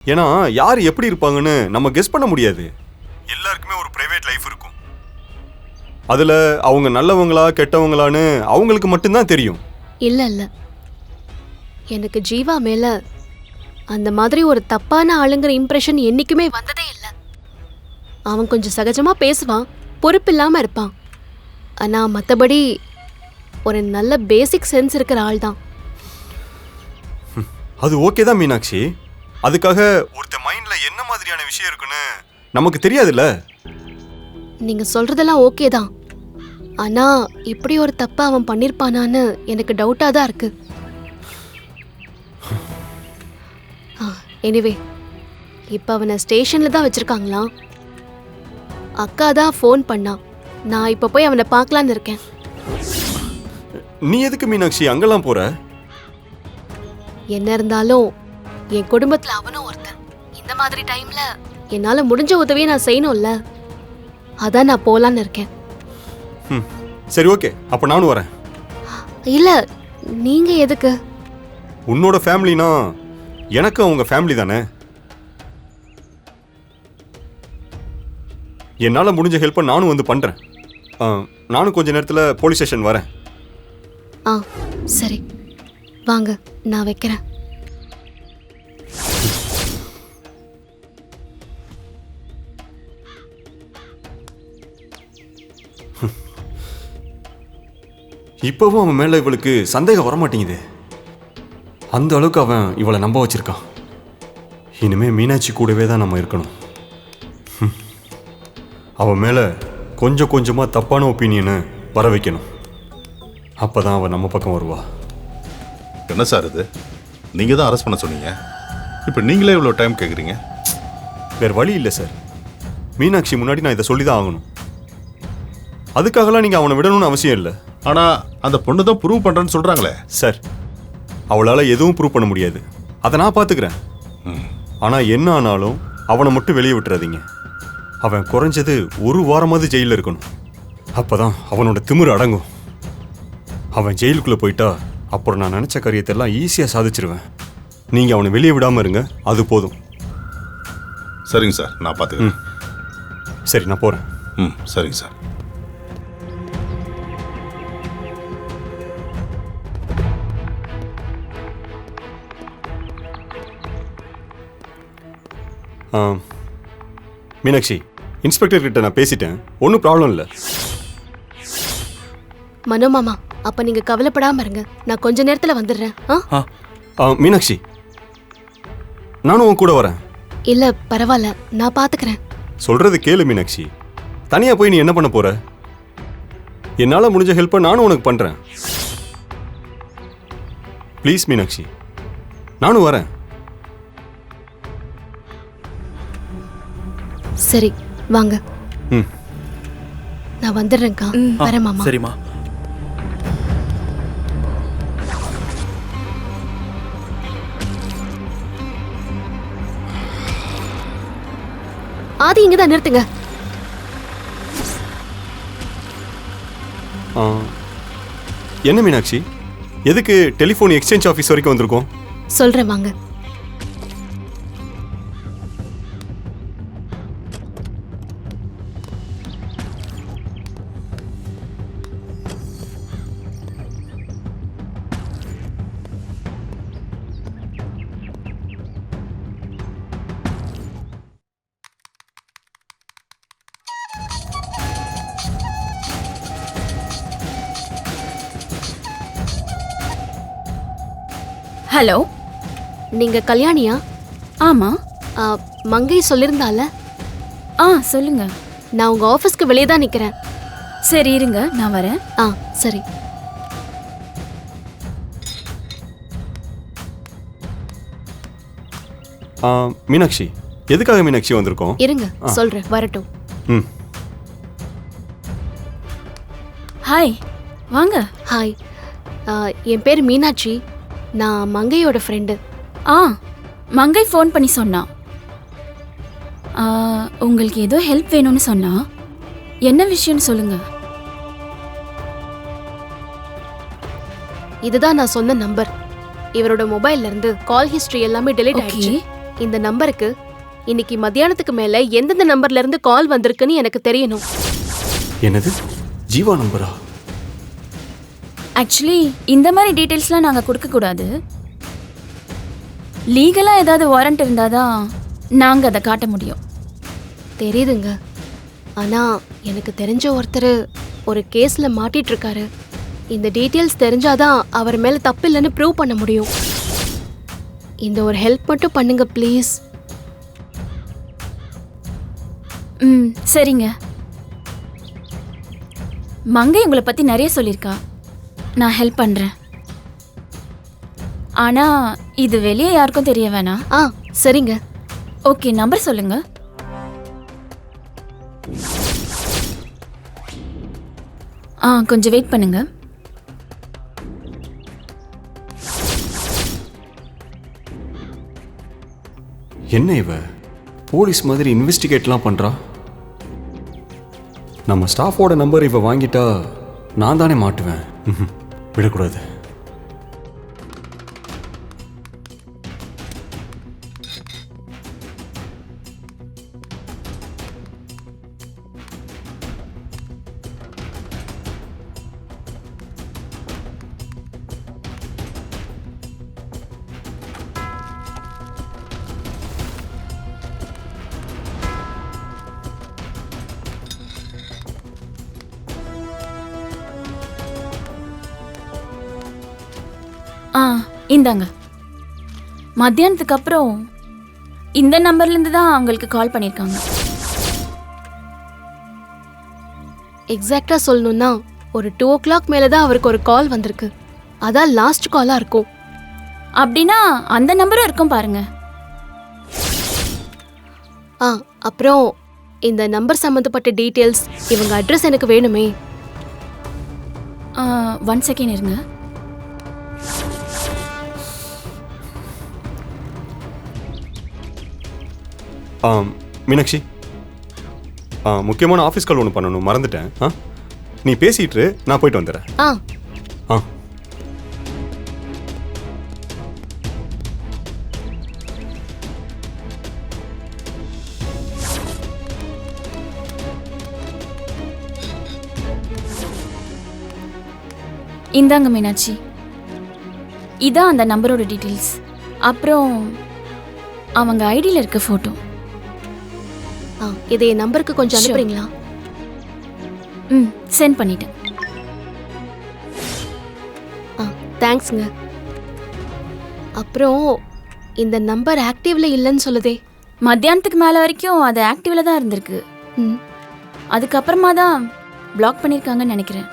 ஏன்னா யார் எப்படி இருப்பாங்கன்னு நம்ம கெஸ் பண்ண முடியாது. எல்லாருக்குமே ஒரு பிரைவேட் லைஃப் இருக்கும். அதுல அவங்க நல்லவங்களா கெட்டவங்களான்னு அவங்களுக்கு மட்டும்தான் தெரியும். இல்ல இல்ல, எனக்கு ஜீவா மேல அந்த மாதிரி ஒரு தப்பான ஆளுங்கிற இம்ப்ரெஷன் என்னைக்குமே வந்ததே இல்ல. அவன் கொஞ்சம் சகஜமா பேசுவான், பொறுப்பில்லாம இருப்பான். ஆனா மத்தபடி ஒரு நல்ல பேசிக் சென்ஸ் இருக்கிற ஆள் தான். அது ஓகே தான் மீனாட்சி. அதுக்காக ஒருத்த மைண்ட்ல என்ன மாதிரியான விஷயம் இருக்குன்னு நமக்கு தெரியாதுல்ல. நீங்க சொல்றதெல்லாம் ஓகே தான், ஆனா இப்படி ஒரு தப்பா அவன் பண்ணிருப்பானான்னு எனக்கு டவுட்டா தான் இருக்கு. எனிவே, இப்ப அவனை ஸ்டேஷன்ல தான் வச்சிருக்காங்களாம். அக்கா தான் ஃபோன் பண்ணா. நான் இப்ப போய் அவனை பார்க்கலான்னு இருக்கேன். நீ எதுக்கு மீனாட்சி அங்கெல்லாம் போற? என்ன இருந்தாலும் என் குடும்பத்துல அவனும் ஒருத்தன். இந்த மாதிரி டைம்ல என்னால முடிஞ்ச உதவியை நான் செய்யணும்ல, அதான் நான் போலான்னு இருக்கேன். சரி ஓகே, அப்ப நானும் வரேன். இல்ல, நீங்க எதுக்கு? உன்னோட ஃபேமிலினா எனக்கு அவங்க ஃபேமிலி தானே. என்னால முடிஞ்ச ஹெல்ப்பை நானும் வந்து பண்றேன். நானும் கொஞ்ச நேரத்துல போலீஸ் ஸ்டேஷன் வரேன். சரி வாங்க, நான் வைக்கிறேன். இப்பவும் அவன் மேல இவளுக்கு சந்தேகம் வரமாட்டேங்குது. அந்த அளவுக்கு அவன் இவளை நம்ப வச்சிருக்கான். இனிமே மீனாட்சி கூடவே தான் நம்ம இருக்கணும். அவன் மேல கொஞ்சம் கொஞ்சமா தப்பான ஒப்பீனியனை வர வைக்கணும். அப்பதான் அவன் நம்ம பக்கம் வருவா. என்ன சார் இது? நீங்க தான் அரெஸ்ட் பண்ண சொன்னீங்க, இப்போ நீங்களே இவ்வளோ டைம் கேட்குறீங்க? வேற வழி இல்லை சார். மீனாட்சி முன்னாடி நான் இதை சொல்லி தான் ஆகணும். அதுக்காகலாம் நீங்க அவனை விடணும்னு அவசியம் இல்லை. ஆனா அந்த பொண்ணு தான் ப்ரூவ் பண்றேன்னு சொல்றாங்களே சார். அவளால எதுவும் ப்ரூவ் பண்ண முடியாது, அதை நான் பார்த்துக்கிறேன். ஆனா என்ன ஆனாலும் அவனை மட்டும் வெளியே விட்டுறாதீங்க. அவன் குறைஞ்சது ஒரு வாரமாவது ஜெயிலில் இருக்கணும். அப்பதான் அவனோட திமிரு அடங்கும். அவன் ஜெயிலுக்குள்ள போயிட்டா அப்புறம் நான் நினைச்ச காரியத்தெல்லாம் ஈஸியா சாதிச்சிருவேன். நீங்க அவனை வெளியே விடாம இருங்க, அது போதும். சரிங்க சார், நான் பார்த்துக்கிறேன். சரி, நான் போறேன். சரிங்க சார். மீனாட்சி, இன்ஸ்பெக்டர் கிட்ட நான் பேசிட்டேன், ஒன்றும் ப்ராப்ளம் இல்லை. மனோ மாமா, அப்ப நீங்க கவலைப்படாம இருங்க, நான் கொஞ்ச நேரத்துல வந்துடுறேன். மீனாட்சி, நானும் உன் கூட வரேன். இல்ல பரவாயில்ல, நான் பாத்துக்கிறேன். சொல்றது கேளு மீனாட்சி. தனியா போய் நீ என்ன பண்ண போற? என்னால முடிஞ்ச ஹெல்ப்பை நானும் உனக்கு பண்றேன். ப்ளீஸ் மீனாட்சி, நானும் வரேன். சரி வாங்க. நான் வந்துடுறேன்க்கா. வரேன் மாமா. சரிம்மா. ஆதி, இங்கதான் நிறுத்துங்க. என்ன மீனாட்சி, எதுக்கு டெலிஃபோன் எக்ஸ்சேஞ்ச் ஆஃபீஸ் வரைக்கும் வந்திருக்கோம்? சொல்றேன் வாங்க. ஹலோ, நீங்க கல்யாணியா? ஆமா. மங்கை சொல்லியிருந்தால. சொல்லுங்க. நான் உங்க ஆபீஸ்க்கு வெளியே தான் நிக்கிறேன். சரி இருங்க, நான் வரேன். சரி. மீனாட்சி, எதுக்காக மீனாட்சி வந்திருக்கோம்? இருங்க சொல்றேன், வரட்டும். ஹாய், வாங்க. ஹாய், என் பேர் மீனாட்சி. நான் மங்கையோட ஃப்ரெண்டு. மங்கை ஃபோன் பண்ணி சொன்னா உங்களுக்கு ஏதோ ஹெல்ப் வேணும்னு சொன்னா. என்ன விஷயம்னு சொல்லுங்க. இதுதான் நான் சொன்ன நம்பர். இவரோட மொபைல்ல இருந்து கால் ஹிஸ்டரி எல்லாமே டெலீட் ஆயிடுச்சு. இந்த நம்பருக்கு இன்னைக்கு மத்தியானத்துக்கு மேல எந்தெந்த நம்பர்ல இருந்து கால் வந்திருக்குன்னு எனக்கு தெரியணும். என்னது ஜீவா நம்பரா? ஆக்சுவலி இந்த மாதிரி டீட்டெயில்ஸ்லாம் நாங்கள் கொடுக்கக்கூடாது. லீகலாக ஏதாவது வாரண்ட் இருந்தாதான் நாங்கள் அதை காட்ட முடியும். தெரியுதுங்க. ஆனா எனக்கு தெரிஞ்ச ஒருத்தர் ஒரு கேஸ்ல மாட்டிட்டு இருக்காரு. இந்த டீட்டெயில்ஸ் தெரிஞ்சாதான் அவர் மேல தப்பு இல்லைன்னு ப்ரூவ் பண்ண முடியும். இந்த ஒரு ஹெல்ப் மட்டும் பண்ணுங்க ப்ளீஸ். ம் சரிங்க. மங்கை உங்களை பற்றி நிறைய சொல்லியிருக்கா. நான் ஹெல்ப் பண்ணுறேன். ஆனால் இது வெளியே யாருக்கும் தெரிய வேணாம். ஆ சரிங்க. ஓகே, நம்பர் சொல்லுங்க. கொஞ்சம் வெயிட் பண்ணுங்க. என்ன இவ போலீஸ் மாதிரி இன்வெஸ்டிகேட்லாம் பண்றா? நம்ம ஸ்டாஃபோட நம்பர் இவ வாங்கிட்டா நான் தானே மாட்டுவேன். விடக்கூடாது. இந்தாங்க. மத்தியானத்துக்கு அப்புறம் இந்த நம்பர்லேருந்து தான் அவங்களுக்கு கால் பண்ணியிருக்காங்க. எக்ஸாக்டா சொல்லணும்னா ஒரு 2 o'clock மேல தான் அவருக்கு ஒரு கால் வந்திருக்கு. அதான் லாஸ்ட் காலா இருக்கும். அப்படின்னா அந்த நம்பரும் இருக்கும் பாருங்க. அப்புறம் இந்த நம்பர் சம்மந்தப்பட்ட டீட்டெயில்ஸ், இவங்க அட்ரஸ் எனக்கு வேணுமே. 1 செகண்ட் இருங்க. மீனாட்சி, முக்கியமான ஆஃபீஸ் கால் ஒன்று பண்ணணும், மறந்துட்டேன். நீ பேசிட்டு நான் போயிட்டு வந்துடுறேன். ஆ இந்தாங்க மீனாட்சி, இதான் அந்த நம்பரோட டீட்டெயில்ஸ். அப்புறம் அவங்க ஐடியில் இருக்க ஃபோட்டோ. இதை என் நம்பருக்கு கொஞ்சம் அனுப்புறீங்களா? சென்ட் பண்ணிட்டேன். தேங்க்ஸ்ங்க. அப்புறம் இந்த நம்பர் ஆக்டிவ்ல இல்லைன்னு சொல்லுதே. மத்தியானத்துக்கு மேலே வரைக்கும் அது ஆக்டிவ்ல தான் இருந்திருக்கு. அதுக்கப்புறமா தான் பிளாக் பண்ணியிருக்காங்கன்னு நினைக்கிறேன்.